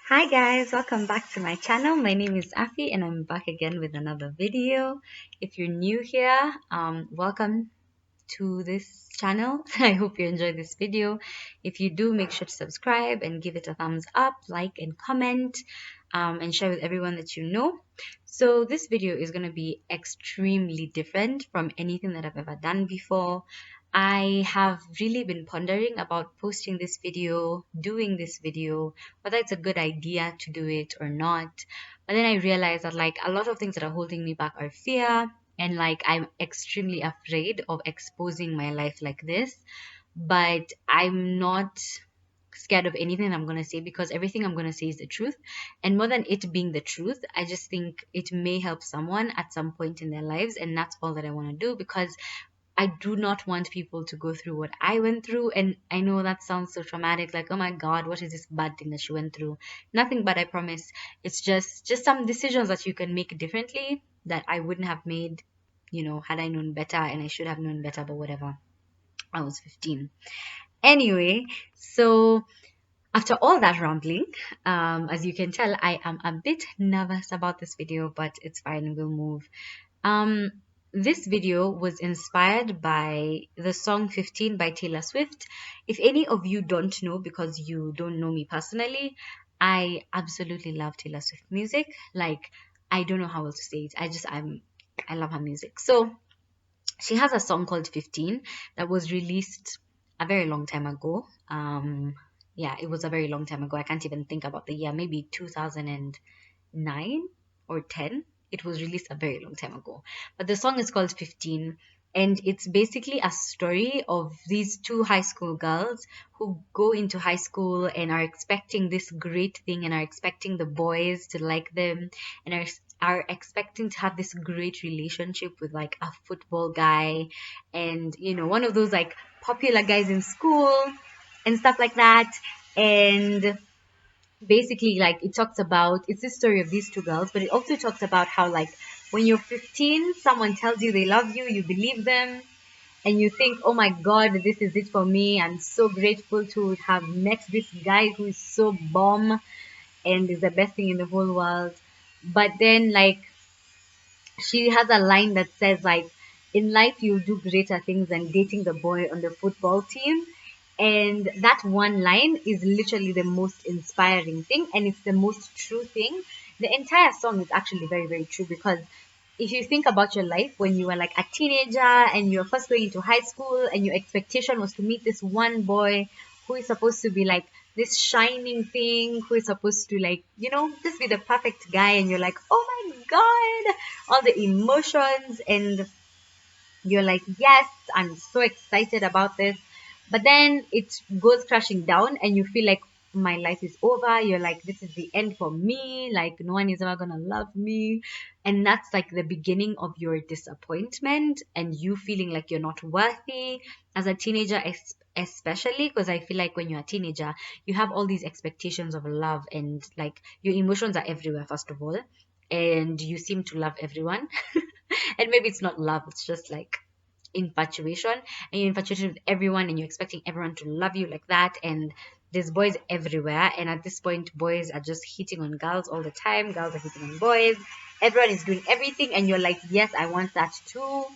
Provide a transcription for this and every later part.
Hi guys, welcome back to my channel. My name is Afi and I'm back again with another video. If you're new here, welcome to this channel. I hope you enjoyed this video. If you do, make sure to subscribe and give it a thumbs up, like and comment, and share with everyone that you know. So this video is going to be extremely different from anything that I've ever done before. I have really been pondering about posting this video, doing this video, whether it's a good idea to do it or not. But then I realized that like a lot of things that are holding me back are fear, and like I'm extremely afraid of exposing my life like this. But I'm not scared of anything I'm going to say because everything I'm going to say is the truth. And more than it being the truth, I just think it may help someone at some point in their lives. And that's all that I want to do because I do not want people to go through what I went through. And I know that sounds so traumatic, like, oh my God, what is this bad thing that she went through? Nothing but I promise. It's just some decisions that you can make differently that I wouldn't have made, had I known better, and I should have known better, but whatever. I was 15. Anyway, so after all that rambling, as you can tell, I am a bit nervous about this video, but it's fine, we'll move. Um, this video was inspired by the song 15 by Taylor Swift. If any of you don't know, because you don't know me personally, I absolutely love Taylor Swift music. Like, I don't know how else to say it. I love her music. So she has a song called 15 that was released a very long time ago. Yeah, it was a very long time ago. I can't even think about the year, maybe 2009 or 10. It was released a very long time ago. But the song is called 15, and it's basically a story of these two high school girls who go into high school and are expecting this great thing and are expecting the boys to like them and are expecting to have this great relationship with like a football guy and one of those like popular guys in school and stuff like that. And basically like it talks about, it's the story of these two girls, but it also talks about how like when you're 15, someone tells you they love you, you believe them, and you think, oh my God, this is it for me. I'm so grateful to have met this guy who is so bomb and is the best thing in the whole world. But then like she has a line that says like, in life you'll do greater things than dating the boy on the football team. And that one line is literally the most inspiring thing, and it's the most true thing. The entire song is actually very, very true because if you think about your life when you were like a teenager and you're first going into high school and your expectation was to meet this one boy who is supposed to be like this shining thing, who is supposed to like, just be the perfect guy, and you're like, oh my God, all the emotions, and you're like, yes, I'm so excited about this. But then it goes crashing down and you feel like my life is over. You're like, this is the end for me. Like, no one is ever going to love me. And that's like the beginning of your disappointment and you feeling like you're not worthy as a teenager, especially because I feel like when you're a teenager, you have all these expectations of love and like your emotions are everywhere, first of all. And you seem to love everyone. And maybe it's not love, it's just like infatuation, and you're infatuated with everyone and you're expecting everyone to love you like that. And there's boys everywhere, and at this point boys are just hitting on girls all the time, girls are hitting on boys, everyone is doing everything, and you're like, yes, I want that too.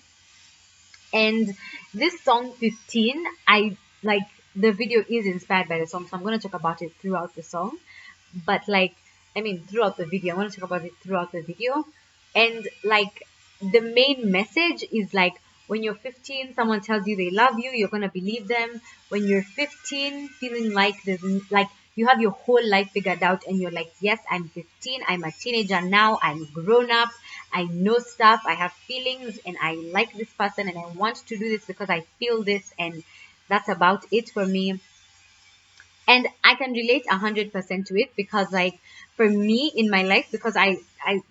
And this song 15, I like, the video is inspired by the song, so I'm going to talk about it throughout the song. But like, I mean, throughout the video, I want to talk about it throughout the video. And like, the main message is like, when you're 15, someone tells you they love you, you're gonna believe them. When you're 15, feeling like like you have your whole life figured out, and you're like, yes, I'm 15, I'm a teenager now, I'm grown up, I know stuff, I have feelings, and I like this person, and I want to do this because I feel this, and that's about it for me. And I can relate 100% to it because like for me in my life, because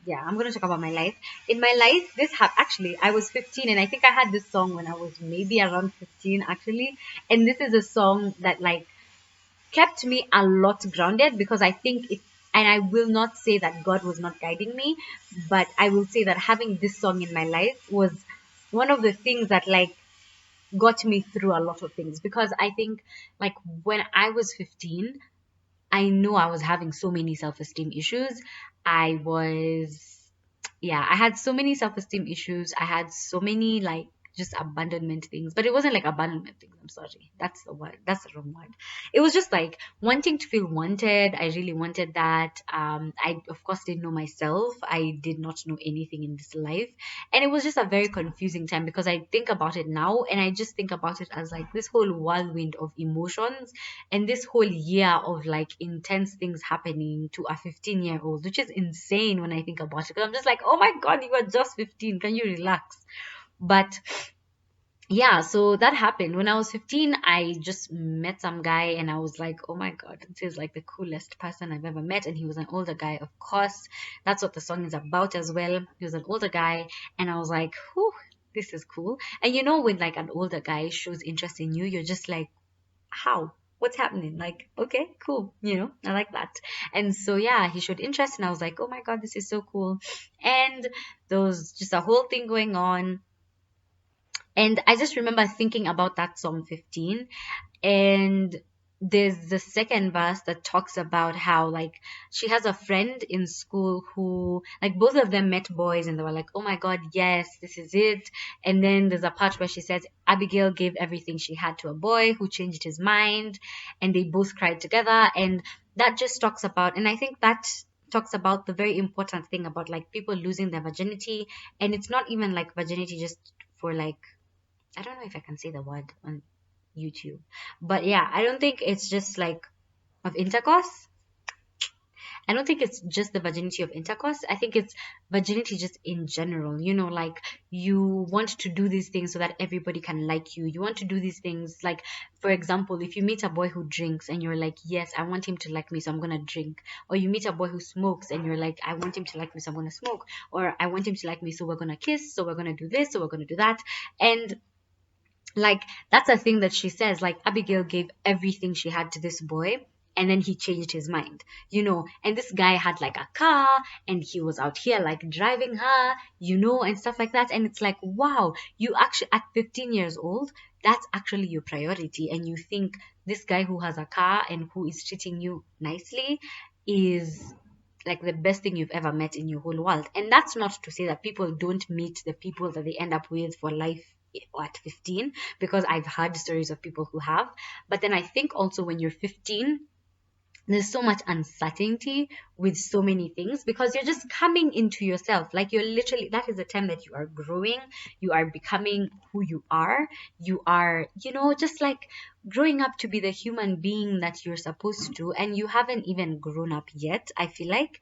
yeah, I'm gonna talk about my life. In my life, this actually, I was 15 and I think I had this song when I was maybe around 15 actually. And this is a song that like kept me a lot grounded because I think it, and I will not say that God was not guiding me, but I will say that having this song in my life was one of the things that like got me through a lot of things. Because I think like when I was 15, I know I was having so many self-esteem issues. I was, yeah, I had so many self-esteem issues. I had so many like just abandonment things, but it wasn't like abandonment things. I'm sorry. That's the word. That's the wrong word. It was just like wanting to feel wanted. I really wanted that. I of course didn't know myself. I did not know anything in this life. And it was just a very confusing time because I think about it now and I just think about it as like this whole whirlwind of emotions and this whole year of like intense things happening to a 15-year-old, which is insane when I think about it. Because I'm just like, oh my God, you were just 15. Can you relax? But yeah, so that happened when I was 15. I just met some guy and I was like, oh my God, this is like the coolest person I've ever met. And he was an older guy, of course. That's what the song is about as well. He was an older guy, and I was like, whew, this is cool. And you know, when like an older guy shows interest in you, you're just like, how? What's happening? Like, okay, cool. I like that. And so, yeah, he showed interest, and I was like, oh my God, this is so cool. And there was just a whole thing going on. And I just remember thinking about that song 15, and there's the second verse that talks about how like she has a friend in school who like both of them met boys and they were like, oh my God, yes, this is it. And then there's a part where she says Abigail gave everything she had to a boy who changed his mind, and they both cried together. And that just talks about, and I think that talks about the very important thing about like people losing their virginity. And it's not even like virginity just for like, I don't know if I can say the word on YouTube. But yeah, I don't think it's just like of intercourse. I don't think it's just the virginity of intercourse. I think it's virginity just in general. Like you want to do these things so that everybody can like you. You want to do these things like, for example, if you meet a boy who drinks and you're like, yes, I want him to like me, so I'm gonna drink. Or you meet a boy who smokes and you're like, I want him to like me, so I'm gonna smoke. Or I want him to like me, so we're gonna kiss, so we're gonna do this, so we're gonna do that. And like that's a thing that she says, like Abigail gave everything she had to this boy, and then he changed his mind. And this guy had like a car, and he was out here like driving her, and stuff like that. And it's like, wow, you actually at 15 years old, that's actually your priority. And you think this guy who has a car and who is treating you nicely is like the best thing you've ever met in your whole world. And that's not to say that people don't meet the people that they end up with for life at 15, because I've heard stories of people who have. But then I think also when you're 15, there's so much uncertainty with so many things because you're just coming into yourself. Like you're literally, that is the time that you are growing, you are becoming who you are. You are, just like growing up to be the human being that you're supposed to, and you haven't even grown up yet, I feel like.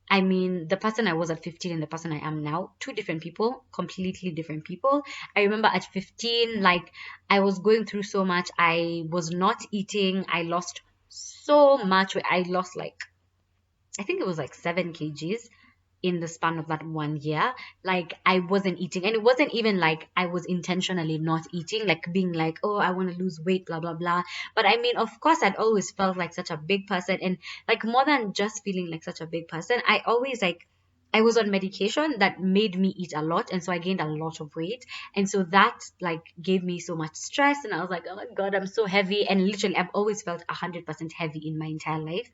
I mean, the person I was at 15 and the person I am now, two different people, completely different people. I remember at 15, like, I was going through so much. I was not eating. I lost so much. I lost like, I think it was like 7 kgs in the span of that 1 year. Like I wasn't eating, and it wasn't even like I was intentionally not eating, like being like, oh, I want to lose weight, blah blah blah. But I mean, of course, I'd always felt like such a big person, and like more than just feeling like such a big person, I always like, I was on medication that made me eat a lot, and so I gained a lot of weight. And so that like gave me so much stress, and I was like, oh my God, I'm so heavy. And literally I've always felt 100% heavy in my entire life.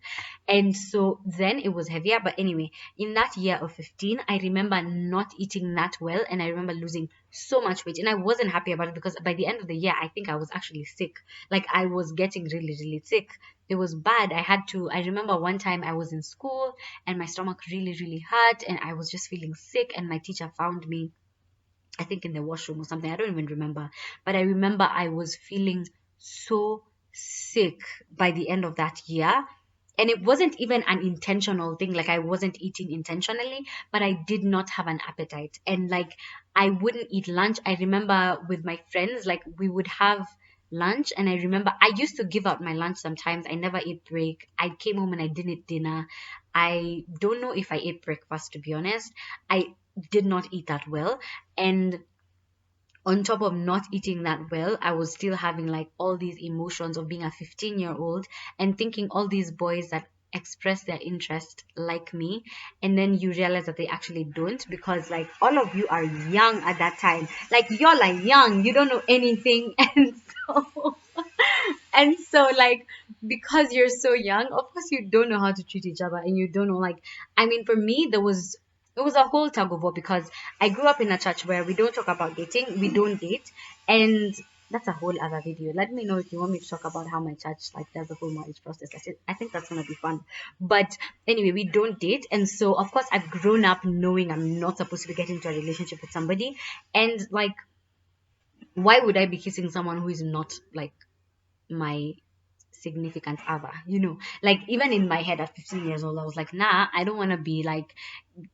And so then it was heavier. But anyway, in that year of 15, I remember not eating that well, and I remember losing so much weight, and I wasn't happy about it because by the end of the year I think I was actually sick. Like I was getting really really sick. It was bad. I remember one time I was in school and my stomach really really hurt, and I was just feeling sick, and my teacher found me, I think in the washroom or something. I don't even remember. But I remember I was feeling so sick by the end of that year. And it wasn't even an intentional thing. Like I wasn't eating intentionally, but I did not have an appetite. And like I wouldn't eat lunch. I remember with my friends, like we would have lunch, and I remember I used to give out my lunch sometimes. I never ate break. I came home and I didn't eat dinner. I don't know if I ate breakfast, to be honest. I did not eat that well. And on top of not eating that well, I was still having like all these emotions of being a 15-year-old and thinking all these boys that express their interest like me, and then you realize that they actually don't, because like all of you are young at that time. Like y'all are young, you don't know anything. And so like because you're so young, of course you don't know how to treat each other, and you don't know, like, I mean, for me, it was a whole tug of war, because I grew up in a church where we don't talk about dating, we don't date, and that's a whole other video. Let me know if you want me to talk about how my church like does the whole marriage process. I think that's gonna be fun. But anyway, we don't date, and so of course I've grown up knowing I'm not supposed to be getting into a relationship with somebody, and like, why would I be kissing someone who is not like my significant other, like, even in my head at 15 years old, I was like, nah, I don't want to be like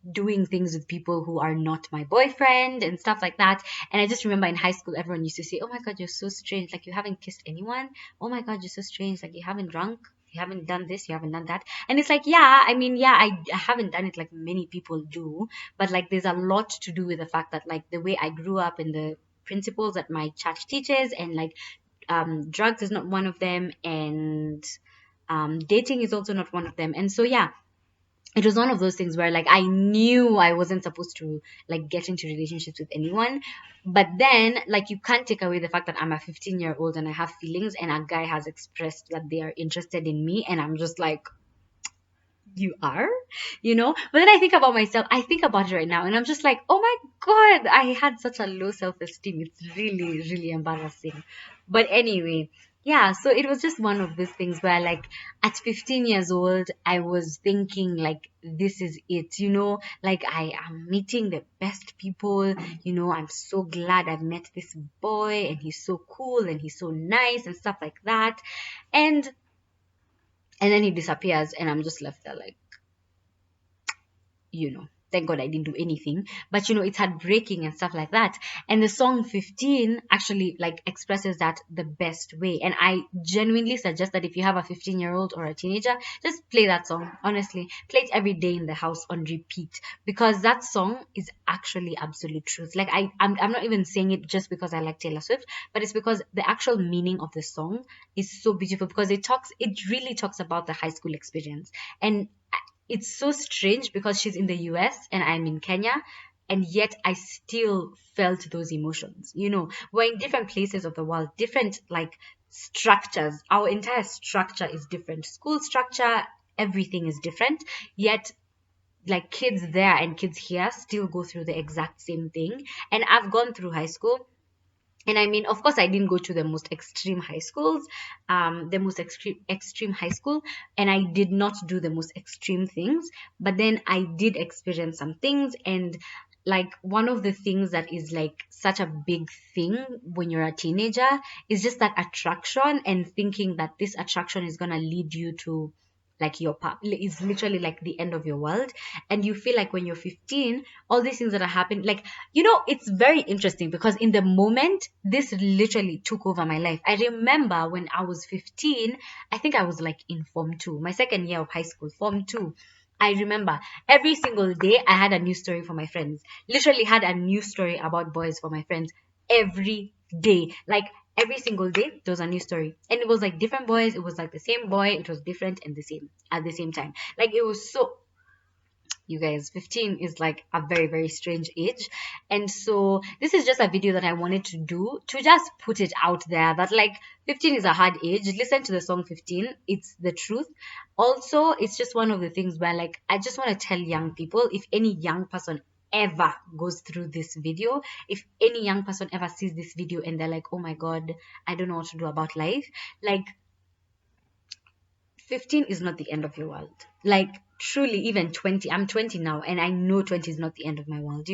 doing things with people who are not my boyfriend and stuff like that. And I just remember in high school, everyone used to say, oh my god, you're so strange, like you haven't kissed anyone. Oh my god, you're so strange, like you haven't drunk, you haven't done this, you haven't done that. And it's like, yeah, I mean, yeah, I haven't done it like many people do, but like there's a lot to do with the fact that like the way I grew up and the principles that my church teaches, and like drugs is not one of them, and dating is also not one of them. And so yeah, it was one of those things where like I knew I wasn't supposed to like get into relationships with anyone, but then like you can't take away the fact that I'm a 15-year-old and I have feelings, and a guy has expressed that they are interested in me, and I'm just like, you are, but then I think about myself, I think about it right now, and I'm just like, oh my god, I had such a low self-esteem. It's really really embarrassing. But anyway, yeah, so it was just one of these things where like at 15 years old I was thinking like, this is it, like I am meeting the best people, I'm so glad I've met this boy, and he's so cool and he's so nice and stuff like that. And then he disappears, and I'm just left there like, thank god I didn't do anything. But it's heartbreaking and stuff like that. And the song 15 actually like expresses that the best way, and I genuinely suggest that if you have a 15-year-old or a teenager, just play that song. Honestly, play it every day in the house on repeat, because that song is actually absolute truth. Like I'm not even saying it just because I like Taylor Swift, but it's because the actual meaning of the song is so beautiful, because it really talks about the high school experience. And it's so strange because she's in the US and I'm in Kenya, and yet I still felt those emotions. We're in different places of the world, different like structures. Our entire structure is different. School structure, everything is different. Yet like kids there and kids here still go through the exact same thing. And I've gone through high school. And I mean, of course, I didn't go to the most extreme high schools, the most extreme high school, and I did not do the most extreme things. But then I did experience some things, and like one of the things that is like such a big thing when you're a teenager is just that attraction, and thinking that this attraction is gonna lead you to like your path is literally like the end of your world. And you feel like when you're 15, all these things that are happening, like, it's very interesting, because in the moment this literally took over my life. I remember when I was 15, I think I was like in form 2, my second year of high school, form 2. I remember every single day I had a new story for my friends. Literally had a new story about boys for my friends every day. Like every single day there was a new story, and it was like different boys, it was like the same boy, it was different and the same at the same time. Like it was so, you guys, 15 is like a very very strange age. And so this is just a video that I wanted to do to just put it out there that like 15 is a hard age. Listen to the song 15, it's the truth. Also, it's just one of the things where like I just want to tell young people, if any young person ever goes through this video, if any young person ever sees this video and they're like, oh my god, I don't know what to do about life, like 15 is not the end of your world. Like truly, even 20, I'm 20 now, and I know 20 is not the end of my world.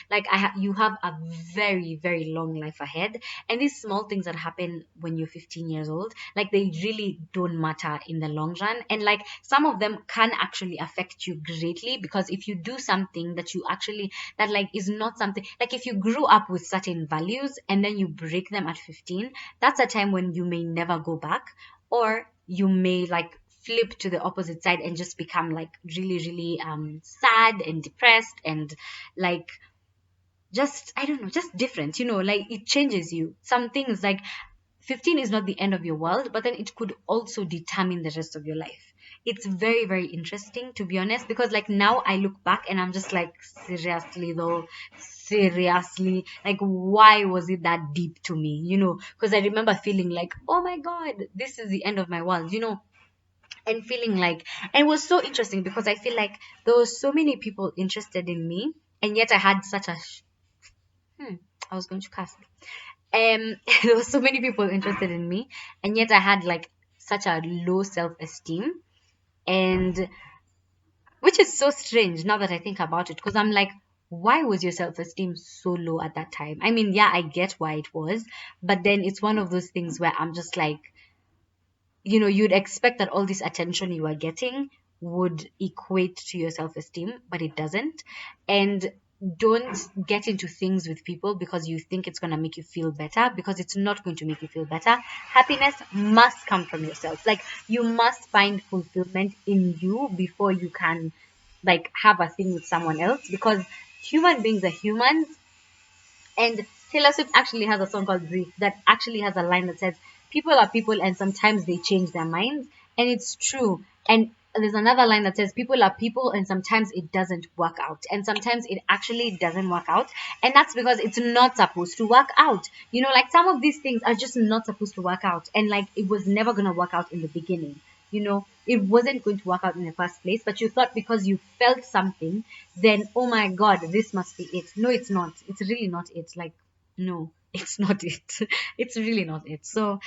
Like you have a very very long life ahead, and these small things that happen when you're 15 years old, like they really don't matter in the long run. And like some of them can actually affect you greatly, because if you do something that you actually, that like is not something, like if you grew up with certain values and then you break them at 15, that's a time when you may never go back, or you may like flip to the opposite side and just become like really really sad and depressed, and like just, I don't know, just different, like it changes you. Some things like 15 is not the end of your world, but then it could also determine the rest of your life. It's very very interesting, to be honest, because like now I look back and I'm just like, seriously though, seriously, like why was it that deep to me? Because I remember feeling like, oh my god, this is the end of my world. and feeling like, and it was so interesting because I feel like there were so many people interested in me, and yet I had such a I was going to cast. There were so many people interested in me, and yet I had like such a low self-esteem, and which is so strange now that I think about it, because I'm like, why was your self-esteem so low at that time? I mean, yeah, I get why it was, but then it's one of those things where I'm just like, you'd expect that all this attention you are getting would equate to your self esteem, but it doesn't. And don't get into things with people because you think it's going to make you feel better, because it's not going to make you feel better. Happiness must come from yourself. Like, you must find fulfillment in you before you can, like, have a thing with someone else, because human beings are humans. And Taylor Swift actually has a song called Brief that actually has a line that says, people are people and sometimes they change their minds. And it's true. And there's another line that says, people are people and sometimes it doesn't work out. And sometimes it actually doesn't work out. And that's because it's not supposed to work out. Like, some of these things are just not supposed to work out. And like, it was never going to work out in the beginning. It wasn't going to work out in the first place, but you thought because you felt something, then, oh my God, this must be it. No, it's not. It's really not it. Like, no, it's not it. It's really not it. So,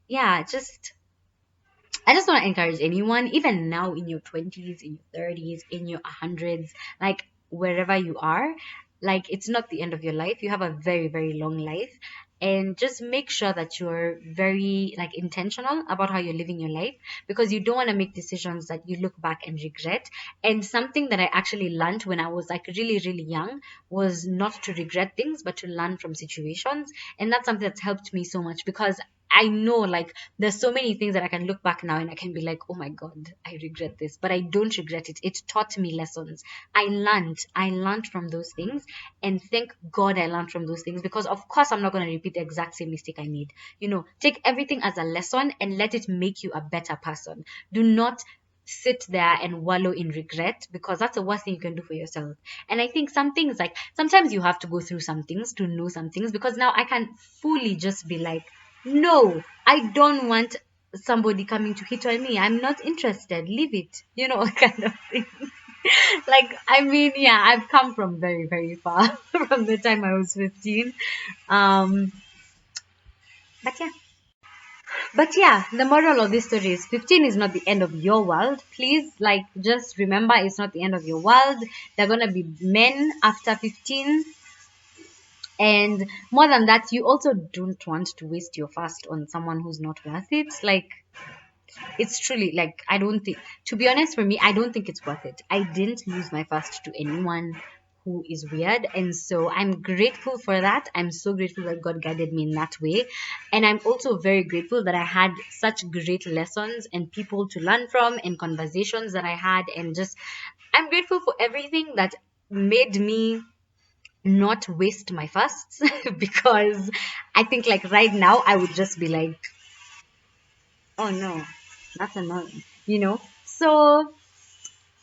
yeah, I just want to encourage anyone, even now in your 20s, in your 30s, in your hundreds, like wherever you are, like, it's not the end of your life. You have a very, very long life. And just make sure that you're very, like, intentional about how you're living your life, because you don't want to make decisions that you look back and regret. And something that I actually learned when I was like really, really young was not to regret things, but to learn from situations. And that's something that's helped me so much, because I know, like, there's so many things that I can look back now and I can be like, oh my God, I regret this, but I don't regret it. It taught me lessons. I learned from those things, and thank God I learned from those things, because of course I'm not going to repeat the exact same mistake I made. Take everything as a lesson and let it make you a better person. Do not sit there and wallow in regret, because that's the worst thing you can do for yourself. And I think some things, like, sometimes you have to go through some things to know some things, because now I can fully just be like, no, I don't want somebody coming to hit on me. I'm not interested. Leave it. Kind of thing. Like, I mean, yeah, I've come from very, very far from the time I was 15. Um, but yeah. But yeah, the moral of this story is 15 is not the end of your world. Please, like, just remember it's not the end of your world. There are going to be men after 15. And more than that, you also don't want to waste your fast on someone who's not worth it. Like, it's truly, like, I don't think, to be honest, for me, I don't think it's worth it. I didn't lose my fast to anyone who is weird. And so I'm grateful for that. I'm so grateful that God guided me in that way. And I'm also very grateful that I had such great lessons and people to learn from, and conversations that I had. And just, I'm grateful for everything that made me not waste my fasts because I think, like, right now I would just be like, oh no, that's annoying, So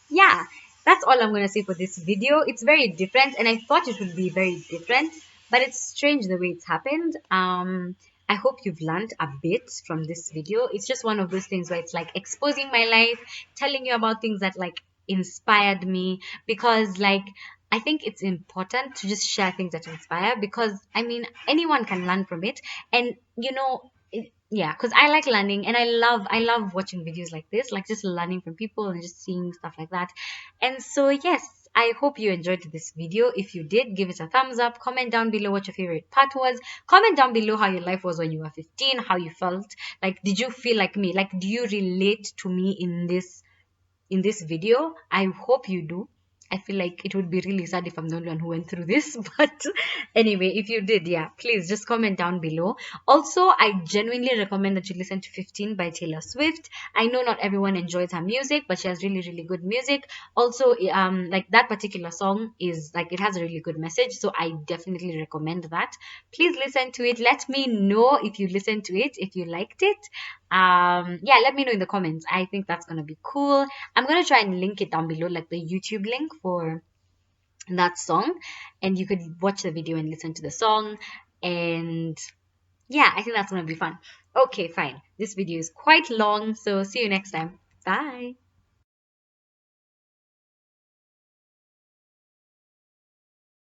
yeah, that's all I'm gonna say for this video. It's very different, and I thought it would be very different, but it's strange the way it's happened. I hope you've learned a bit from this video. It's just one of those things where it's like exposing my life, telling you about things that, like, inspired me, because, like, I think it's important to just share things that inspire, because I mean, anyone can learn from it. And yeah, because I like learning, and I love watching videos like this, like just learning from people and just seeing stuff like that. And so yes, I hope you enjoyed this video. If you did, give it a thumbs up. Comment down below what your favorite part was. Comment down below how your life was when you were 15, how you felt. Like, did you feel like me? Like, do you relate to me in this video? I hope you do. I feel like it would be really sad if I'm the only one who went through this. But anyway, if you did, yeah, please just comment down below. Also, I genuinely recommend that you listen to 15 by Taylor Swift. I know not everyone enjoys her music, but she has really, really good music. Also, like, that particular song is, like, it has a really good message. So I definitely recommend that. Please listen to it. Let me know if you listened to it, if you liked it. Yeah, let me know in the comments. I think that's gonna be cool. I'm gonna try and link it down below, like the YouTube link for that song, and you could watch the video and listen to the song. And yeah, I think that's gonna be fun. Okay, fine, this video is quite long, so see you next time. Bye.